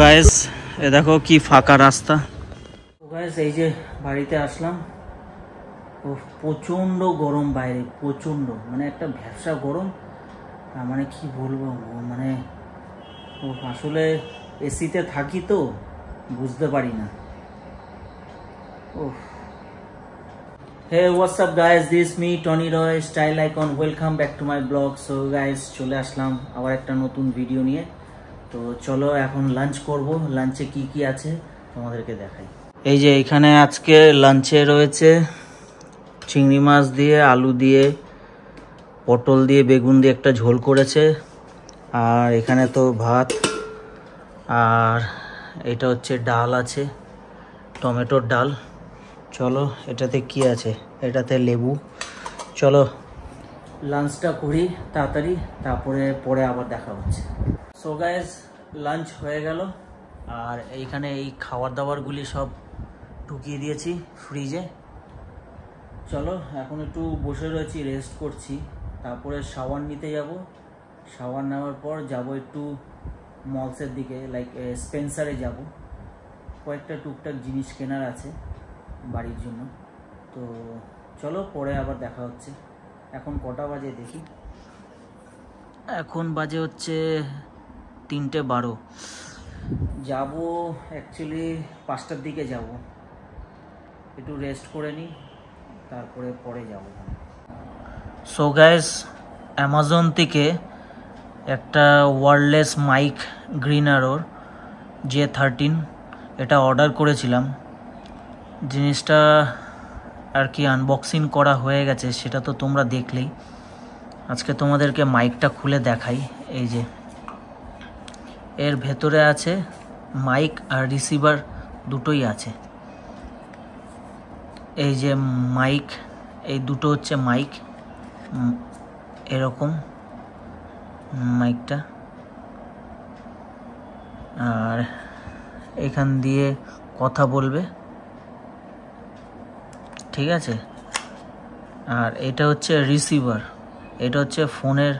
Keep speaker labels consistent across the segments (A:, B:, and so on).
A: Guys এ দেখো কি ফাঁকা রাস্তা। তো গাইস এই যে বাড়িতে আসলাম, প্রচণ্ড গরম বাইরে, প্রচণ্ড মানে একটা ভ্যাপসা গরম। মানে কি বলবো, মানে আসলে এসিতে থাকি তো বুঝতে পারি না। Hey what's up guys, this me Tony Roy, style icon. Welcome back to my blog. So guys চলে আসলাম আবার একটা নতুন ভিডিও নিয়ে। তো চলো এখন লাঞ্চ করব। লাঞ্চে কি কি আছে তোমাদেরকে দেখাই। এই যে এখানে আজকে লাঞ্চে রয়েছে চিংড়ি মাছ দিয়ে, আলু দিয়ে, পটল দিয়ে, বেগুন দিয়ে একটা ঝোল করেছে। আর এখানে তো ভাত, আর এটা হচ্ছে ডাল আছে, টমেটোর ডাল। চলো এটাতে কি আছে, এটাতে লেবু। চলো লাঞ্চটা করি তাড়াতাড়ি, তারপরে পরে আবার দেখা হচ্ছে। সো গাইস লাঞ্চ হয়ে গেল, আর এইখানে এই খাবার দাবারগুলি সব ঢুকিয়ে দিয়েছি ফ্রিজে। চলো এখন একটু বসে রয়েছি, রেস্ট করছি, তারপরে শাওয়ার নিতে যাব। শাওয়ার নেওয়ার পর যাব একটু মলসের দিকে, লাইক স্পেন্সারে যাব। কয়েকটা টুকটাক জিনিস কেনার আছে বাড়ির জন্য। তো চলো পরে আবার দেখা হচ্ছে। এখন কটা বাজে দেখি, এখন বাজে হচ্ছে 3:12। যাব অ্যাকচুয়ালি 5টার দিকে যাব, একটু রেস্ট করে নিই, তারপরে পরে যাব। সো গাইস অ্যামাজন থেকে একটা ওয়্যারলেস মাইক গ্রিন অ্যারোর J13 এটা অর্ডার করেছিলাম। জিনিসটা আর কি আনবক্সিং করা হয়ে গেছে, সেটা তো তোমরা দেখলেই। আজকে তোমাদেরকে মাইকটা খুলে দেখাই। এই যে এর ভেতরে আছে মাইক আর রিসিভার, দুটোই আছে। এই যে মাইক, এই দুটো হচ্ছে মাইক, এরকম মাইকটা। আর এখান দিয়ে কথা বলবে, ঠিক আছে। আর এটা হচ্ছে রিসিভার, এটা হচ্ছে ফোনের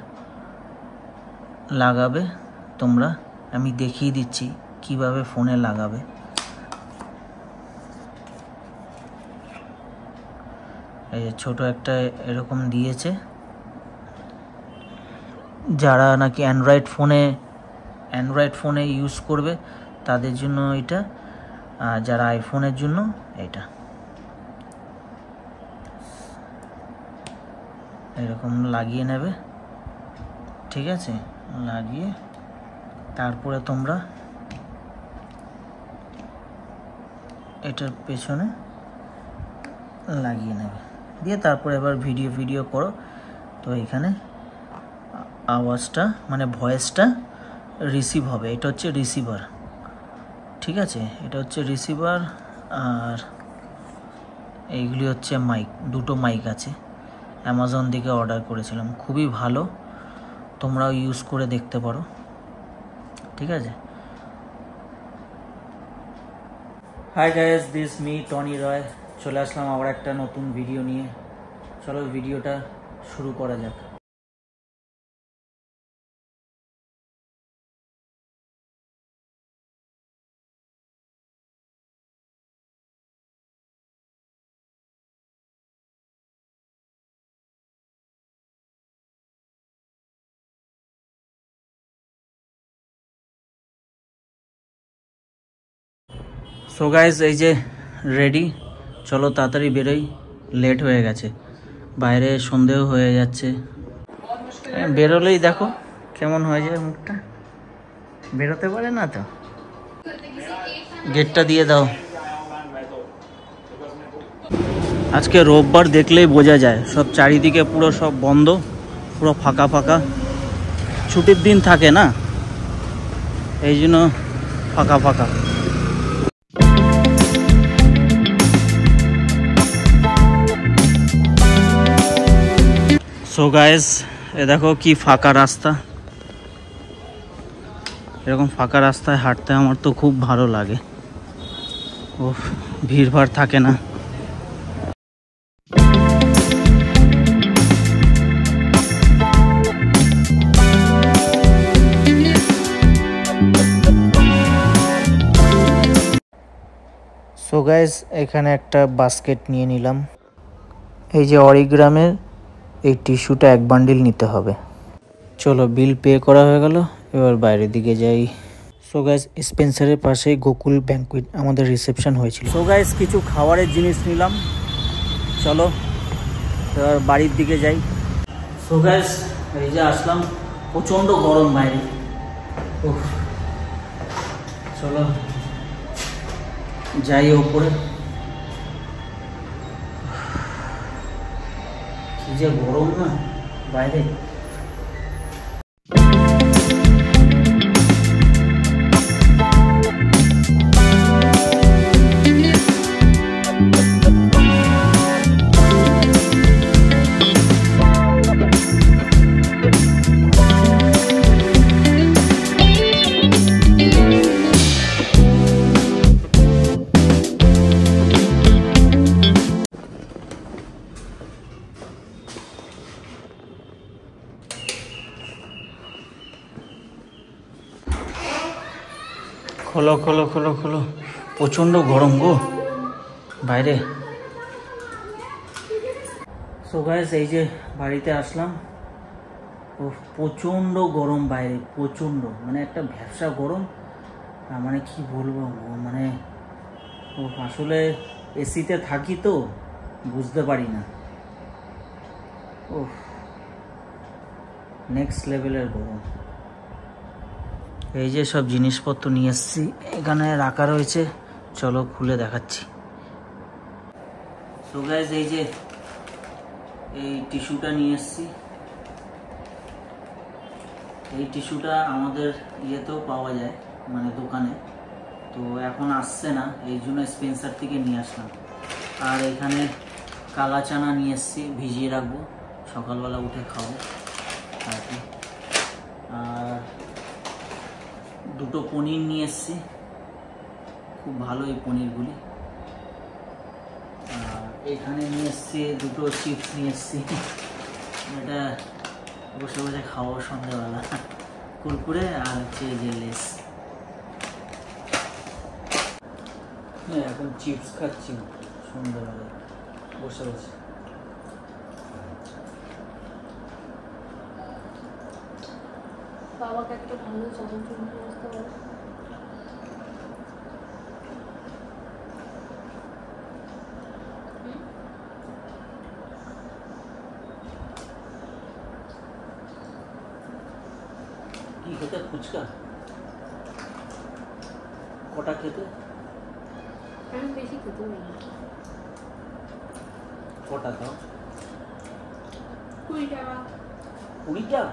A: লাগাবে তোমরা। আমি দেখিয়ে দিচ্ছি কিভাবে ফোনে লাগাবে। এই যে ছোট একটা এরকম দিয়েছে, যারা নাকি অ্যান্ড্রয়েড ফোনে ইউজ করবে তাদের জন্য এটা, আর যারা আইফোনের জন্য এটা। এরকম লাগিয়ে নেবে, ঠিক আছে। লাগিয়ে তারপরে তোমরা এটার পেছনে লাগিয়ে নেবে, দিয়ে তারপরে এবার ভিডিও করো। তো এখানে আওয়াজটা মানে ভয়েসটা রিসিভ হবে। এটা হচ্ছে রিসিভার, ঠিক আছে। এটা হচ্ছে রিসিভার, আর এইগুলি হচ্ছে মাইক। দুটো মাইক আছে, অ্যামাজন থেকে অর্ডার করেছিলাম, খুবই ভালো। তোমরাও ইউজ করে দেখতে পারো, ঠিক আছে। Hi guys, this me Tony Roy. চলে আসলাম আবার একটা নতুন ভিডিও নিয়ে। চলো ভিডিওটা শুরু করা যাক। সো গাইস এই যে রেডি, চলো তাড়াতাড়ি বেরোই, লেট হয়ে গেছে, বাইরে সন্ধেও হয়ে যাচ্ছে। বেরোলেই দেখো কেমন হয়ে যায় মুখটা, বেরোতে পারে না তো। গেটটা দিয়ে দাও। আজকে রোববার দেখলেই বোঝা যায়, সব চারিদিকে পুরো সব বন্ধ, পুরো ফাঁকা ফাঁকা। ছুটির দিন থাকে না, এই জন্য ফাঁকা ফাঁকা। সো গাইস এ দেখো কি ফাঁকা রাস্তা। এরকম ফাঁকা রাস্তায় হাঁটতে আমার তো খুব ভালো লাগে। ও ভিড়ভাড় থাকে না। সো গাইস এখানে একটা বাস্কেট নিয়ে নিলাম। এই যে অরিগ্রামের এই টিস্যুটা 1 বান্ডিল নিতে হবে। চলো বিল পে করা হয়ে গেল, এবার বাইরের দিকে যাই। সো গাইস স্পেন্সারের পাশে গোকুল ব্যাঙ্কুয়েট আমাদের রিসেপশন হয়েছিল। সো গাইস কিছু খাবারের জিনিস নিলাম, চলো এবার বাড়ির দিকে যাই। সো গাইস এই যে আসলাম, প্রচণ্ড গরম বাইরে। চলো যাই ওপরে, কি যে গরম না বাইরে। খোলো খোলো খোলো খোলো, প্রচণ্ড গরম গো বাইরে। সো গাইস এই যে বাড়িতে আসলাম, ও প্রচণ্ড গরম বাইরে, প্রচণ্ড মানে একটা ভ্যাপসা গরম। মানে কি বলবো, মানে ও আসলে এসিতে থাকি তো বুঝতে পারি না। ও নেক্সট লেভেলের গরম। এই যে সব জিনিসপত্র নিয়ে এসেছি, এখানে রাখা রয়েছে, চলো খুলে দেখাচ্ছি। সো গাইস এই যে এই টিস্যুটা নিয়ে এসেছি, এই টিস্যুটা আমাদের ইয়েতেও পাওয়া যায় মানে দোকানে, তো এখন আসছে না, এই জন্য স্পেন্সার থেকে নিয়ে আসলাম। আর এখানে কালা চানা নিয়ে এসেছি, ভিজিয়ে রাখবো, সকালবেলা উঠে খাবো আর কি। আর দুটো পনির নিয়ে এসেছি, খুব ভালো এই পনিরগুলি। আর এখানে নিয়ে এসেছি দুটো চিপস নিয়ে এসেছি, এটা বসে বসে খাবো সন্ধ্যাবেলা, কুরকুরে আর হচ্ছে যে লেস। এখন চিপস খাচ্ছি সন্ধ্যাবেলা বসে বসে।
B: বাবাকে একটা ভালো চামচ নিয়ে আসতে হবে।
A: কি খেতে? ফুচকা কটা খেতে?
B: আমি বেশি খেতে পারি না।
A: কটা দাও?
B: 20 টাকা।
A: 20 টাকা?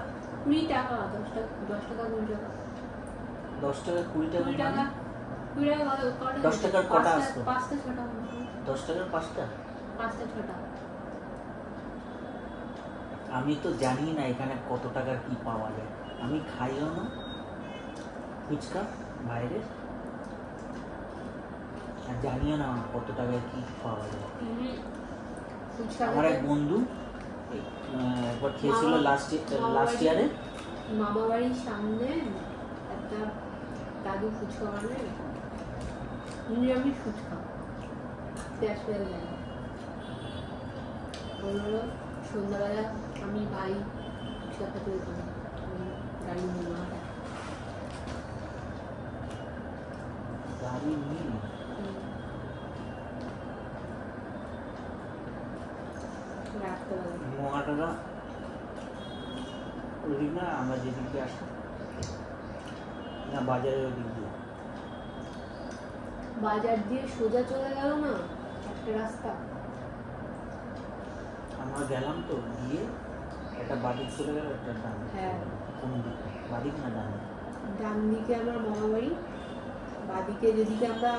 B: 20 টাকা, 10 টাকা 20 টাকা।
A: 10 টাকা 20 টাকা
B: 20 টাকা 20 টাকা কটা?
A: 10 টাকার কটা আসবে?
B: 5টা 6টা।
A: 10 টাকার 5টা?
B: 5টা 6টা।
A: আমি তো জানি না এখানে কত টাকার কি পাওয়া যায়, আমি খাইও না ফুচকা বাইরে, আর জানিও না কত টাকায় কি পাওয়া যায়। আমার এক বন্ধু একবার খেয়েছিল লাস্ট ইয়ারে।
B: মামা বাড়ির সামনে একটা দাদু ফুচকা বানায়, নিরামিষ ফুচকা, পেঁয়াজ ফেয়াজ দেয়। বললো সন্ধ্যাবেলা আমি ভাই ফুচকা খেতে যেতাম, গাড়ি নিয়ে
A: গাড়ি নিয়ে মহাটারা ওদিক না, আমরা যেদিকে আসি না বাজারের ওদিক দিয়ে,
B: বাজার দিয়ে সোজা চলে গেল না একটা রাস্তা,
A: আমরা গেলাম তো গিয়ে একটা বাদিক চলে গেল, একটা ডান।
B: হ্যাঁ
A: কোন দিকে? বাদিক না ডান?
B: ডান দিকে আমার মামা বাড়ি, বাদিকে যেদিকে আমরা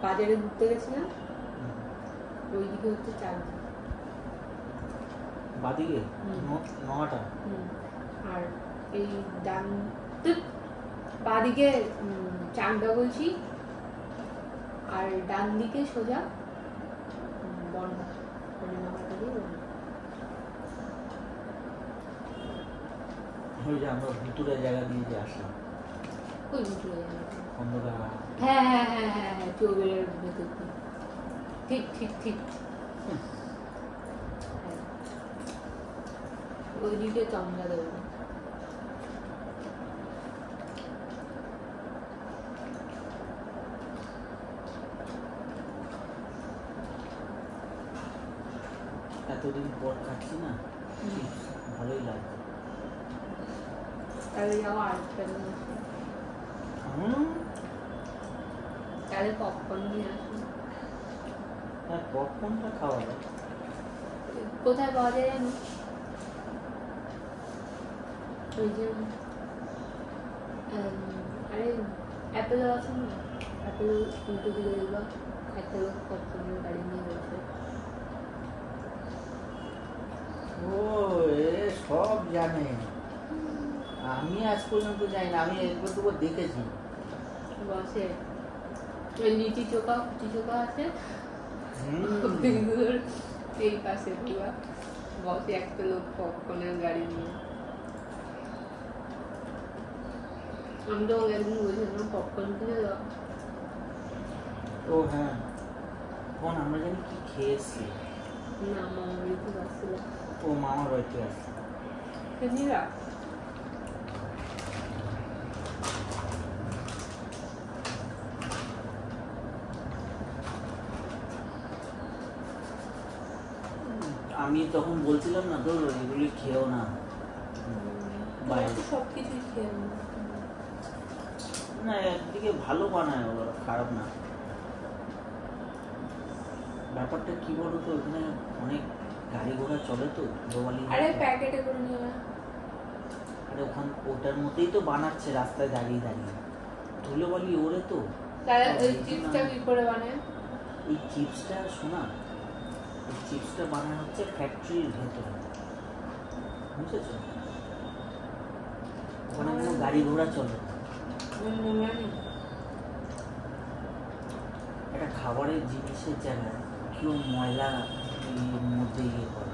B: বাজারে ঘুরতে গেছিলাম ওই দিকে হচ্ছে চারদিক।
A: বাদিকে নটা।
B: আর এই ডান বাদিকে চাকদা বলছি, আর ডান দিকে সোজা বনগা, মানে নগাটা দিয়ে বনগা।
A: ওই যে আমরা ভিতরে জায়গা দিয়ে যে আসলাম,
B: ওই ভিতরে জায়গা,
A: অন্ধকার।
B: হ্যাঁ হ্যাঁ হ্যাঁ হ্যাঁ হ্যাঁ, চৌবেড়ের ভেতর দিয়ে। ঠিক ঠিক ঠিক ওইদিকে চামড়া দেবো
A: এতদিন পর খাচ্ছি না, ভালোই লাগছে।
B: তাহলে যাও আরেকটা নিয়ে আসো। তাহলে পপকর্ন নিয়ে আসো।
A: হ্যাঁ, পপকর্নটা খাওয়া যায়।
B: কোথায় পাওয়া যায় জানো? ওই যে আরে অ্যাপেল আছে না, অ্যাপেল উল্টো দিকে দেখবা একটা লোক পপকর্নের গাড়ি নিয়ে রয়েছে।
A: ও এ সব জানে, আমি আজ পর্যন্ত জানি না, আমি একবার দুবার দেখেছি।
B: বসে ওই লিচি চোখা কুচি চোখা আছে এই পাশে পুরা বসে একটা লোক পপকর্নের গাড়ি নিয়ে। আমি তো একদিন বলছিলাম পপকর্ন কিনে দাও।
A: ও হ্যাঁ, কোন আমরা জানি কি খেয়েছি।
B: না মামার বাড়িতে আসছিল।
A: ও মামার বাড়িতে আসছে।
B: কেনিরা
A: আমি তখন বলছিলাম না তোর এগুলি খেয়েও না, বাইরে
B: সবকিছুই খেয়ে
A: না, একদিকে ভালো বানায় ওরা, খারাপ না। ব্যাপারটা কি বলো তো, ওখানে অনেক গাড়ি ঘোড়া চলে তো ধুলোবালি।
B: আরে প্যাকেটে করে নিয়ে
A: আরে ওখান ওটার মধ্যেই তো বানাচ্ছে রাস্তায় দাঁড়িয়ে দাঁড়িয়ে, ধুলোবালি ওরে তো।
B: তাহলে ওই চিপসটা কি করে বানায়?
A: এই চিপসটা শোনা, এই চিপসটা বানানো হচ্ছে ফ্যাক্টরির ভেতরে, বুঝেছো? ওখানে কোনো গাড়ি ঘোড়া চলে না। একটা খাবারের জিনিসের জায়গায় কেউ ময়লা মধ্যে ইয়ে করে।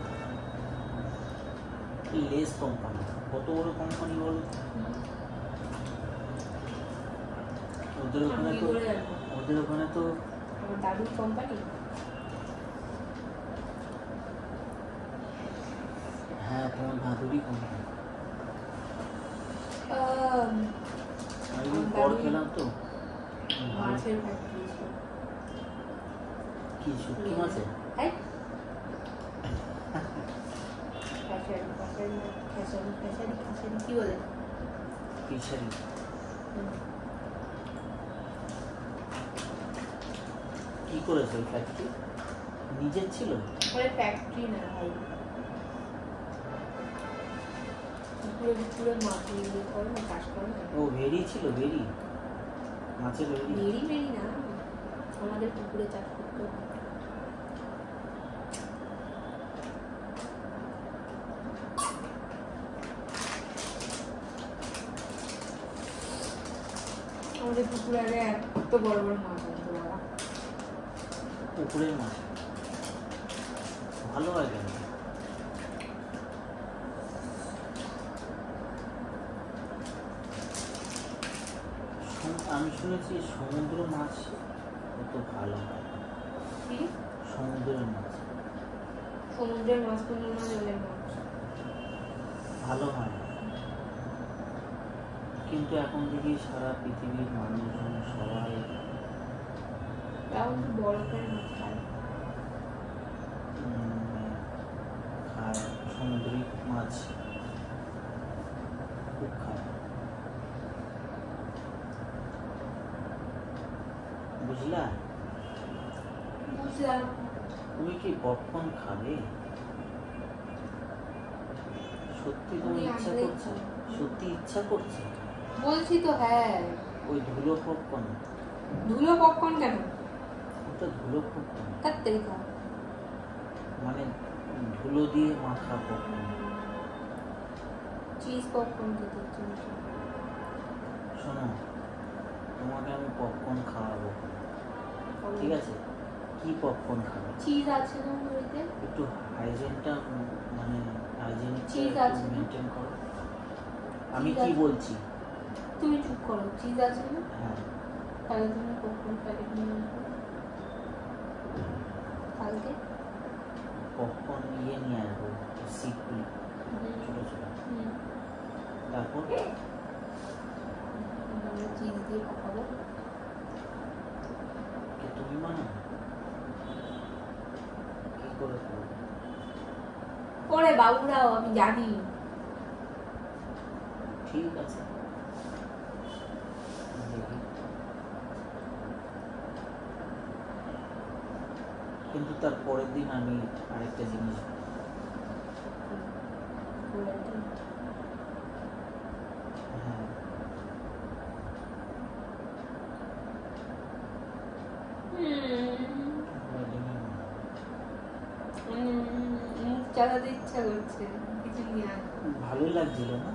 A: লেস কোম্পানি কত বড় কোম্পানি বল, ওদের ওখানে তো
B: দাদুর কোম্পানি।
A: হ্যাঁ, তোমার দাদুরই কোম্পানি। আমি পর খেলাম তো
B: মাছের ফ্যাক্টরি ছিল।
A: কি শুটকি মাছের?
B: কি বলে
A: ফিশারি? কি করেছে ওই ফ্যাক্টরি? নিজের ছিল?
B: ওই ফ্যাক্টরি না ভাই, পুরো পুরো মাছ নিয়ে করে না, চাষ করে না।
A: ও ভেরি ছিল, ভেরি মাছের ভেরি।
B: ভেরি ভেরি না, আমাদের পুকুরে চাষ করতো। আমাদের পুকুরে আগে এত বড় বড় মাছ আছে বাবা।
A: পুকুরের মাছ ভালো হয় কেন? আমি শুনেছি সমুদ্র মাছ কত ভালো হয়।
B: কি
A: সমুদ্রের মাছ?
B: সমুদ্রের মাছ কোনো না, জলের মাছ
A: ভালো হয়, কিন্তু এখন দেখি সারা পৃথিবীর মানুষজন সবাই
B: এখন তো বরফের মাছ খায়।
A: খায় সামুদ্রিক মাছ খুব খায়, বুঝলা?
B: বুঝলাম।
A: তুমি কি পপকর্ন খাবে? সত্যি তোমার ইচ্ছা করছে? সত্যি ইচ্ছা করছে?
B: বলছি তো হ্যাঁ।
A: ওই ধুলো পপকর্ন?
B: ধুলো পপকর্ন কেন?
A: ওটা ধুলো পপকর্ন
B: তাড়াতাড়ি খাও,
A: মানে ধুলো দিয়ে মাখা পপকর্ন।
B: চিজ পপকর্ন খেতে হচ্ছে।
A: শোনো, তোমাকে আমি পপকর্ন খাওয়াবো, ঠিক আছে? কি পপকর্ন খাবে?
B: চিজ আছে না বাড়িতে?
A: একটু হাইজিনটা মানে হাইজিনিক
B: চিজ আছে
A: মেইনটেইন করো। আমি কি বলছি?
B: তুমি চুপ করো। চিজ আছে না?
A: হ্যাঁ,
B: তাহলে তুমি পপকর্ন প্যাকেট নিয়ে আসো। কালকে
A: পপকর্ন নিয়ে আসবো, সিটগুলি ছোট ছোট। তারপর
B: চিজ দিয়ে পকাবো।
A: তুমি মানো কি করে
B: পরে বাবুরাও, আমি জানি।
A: ঠিক আছে, দেখি। কিন্তু তার পরের দিন আমি আরেকটা জিনিস হ্যাঁ
B: চালাতে ইচ্ছা করছে, কিছু নিয়ে আয়।
A: ভালোই লাগছিল না?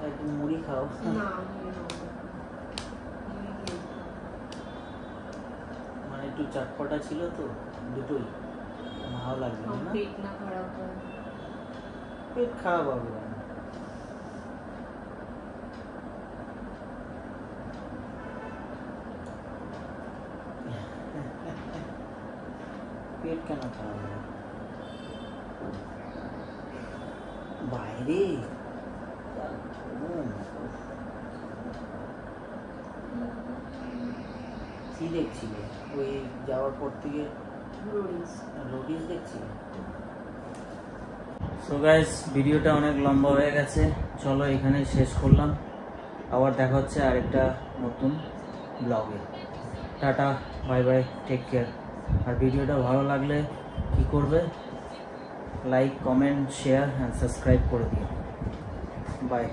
A: একটু মুড়ি খাও।
B: না
A: মানে একটু চটপটা ছিল তো, দুটোই ভালো লাগছিল না।
B: পেট না খারাপ হয়।
A: পেট খারাপ হবে না। পেট কেন খারাপ হবে? বাইরে কি দেখছিলে ওই যাওয়ার পর থেকে? রোডিস দেখছিলে? সো গাইস, ভিডিওটা অনেক লম্বা হয়ে গেছে, চলো এখানেই শেষ করলাম। আবার দেখা হচ্ছে আরেকটা নতুন ব্লগে। Tata, bye bye, take care. আর ভিডিওটা ভালো লাগলে কি করবে? Like, comment, share and subscribe করে দিও। বাই।